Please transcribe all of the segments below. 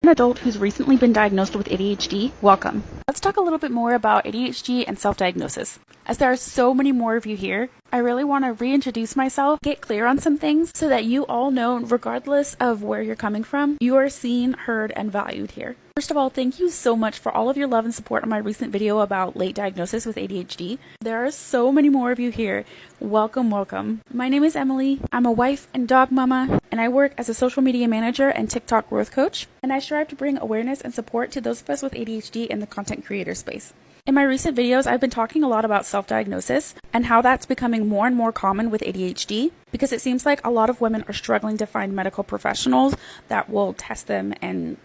An adult who's recently been diagnosed with ADHD, welcome. Let's talk a little bit more about ADHD and self-diagnosis. As there are so many more of you here, I really want to reintroduce myself, get clear on some things so that you all know, regardless of where you're coming from, you are seen, heard, and valued here. First of all, thank you so much for all of your love and support on my recent video about late diagnosis with ADHD. There are so many more of you here. Welcome, welcome. My name is Emily. I'm a wife and dog mama, and I work as a social media manager and TikTok growth coach, and I strive to bring awareness and support to those of us with ADHD in the content creator space. In my recent videos, I've been talking a lot about self-diagnosis and how that's becoming more and more common with ADHD because it seems like a lot of women are struggling to find medical professionals that will test them and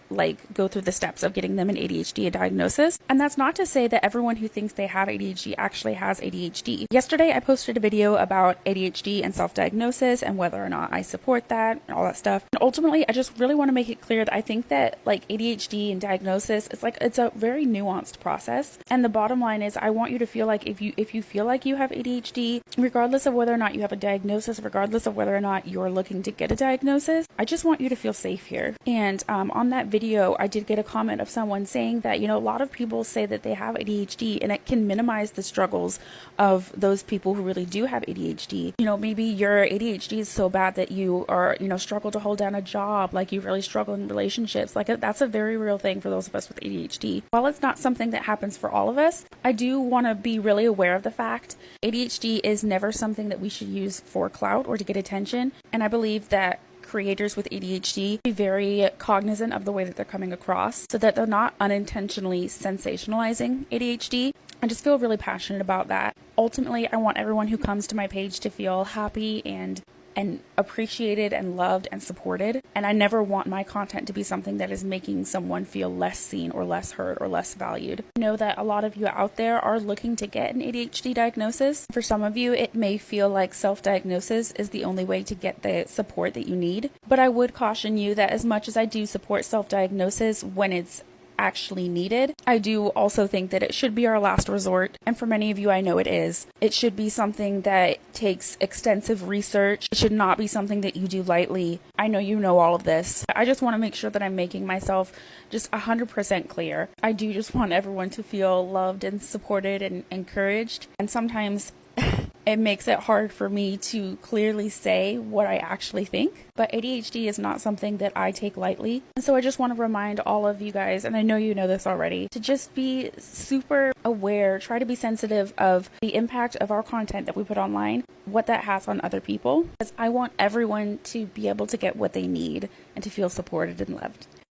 go through the steps of getting them an ADHD diagnosis. And that's not to say that everyone who thinks they have ADHD actually has ADHD. Yesterday, I posted a video about ADHD and self-diagnosis and whether or not I support that and all that stuff. And ultimately, I just really want to make it clear that I think that ADHD and diagnosis is it's a very nuanced process. And the bottom line is I want you to feel like if you feel like you have ADHD, regardless of whether or not you have a diagnosis, regardless of whether or not you're looking to get a diagnosis, I just want you to feel safe here. And on that video, I did get a comment of someone saying that, a lot of people say that they have ADHD and it can minimize the struggles of those people who really do have ADHD. Maybe your ADHD is so bad that you are, struggle to hold down a job, you really struggle in relationships. That's a very real thing for those of us with ADHD. While it's not something that happens for all of us, I do want to be really aware of the fact ADHD is never something that we should use for clout or to get attention. And I believe that creators with ADHD be very cognizant of the way that they're coming across so that they're not unintentionally sensationalizing ADHD. I just feel really passionate about that. Ultimately, I want everyone who comes to my page to feel happy and appreciated and loved and supported. And I never want my content to be something that is making someone feel less seen or less heard or less valued. I know that a lot of you out there are looking to get an ADHD diagnosis. For some of you, it may feel like self-diagnosis is the only way to get the support that you need. But I would caution you that as much as I do support self-diagnosis when it's actually needed, I do also think that it should be our last resort, and for many of you I know it is. It should be something that takes extensive research. It should not be something that you do lightly. I know you know all of this. I just want to make sure that I'm making myself just 100% clear. I do just want everyone to feel loved and supported and encouraged, and sometimes it makes it hard for me to clearly say what I actually think, but ADHD is not something that I take lightly. And so I just want to remind all of you guys, and I know you know this already, to just be super aware, try to be sensitive of the impact of our content that we put online, what that has on other people, because I want everyone to be able to get what they need and to feel supported and loved.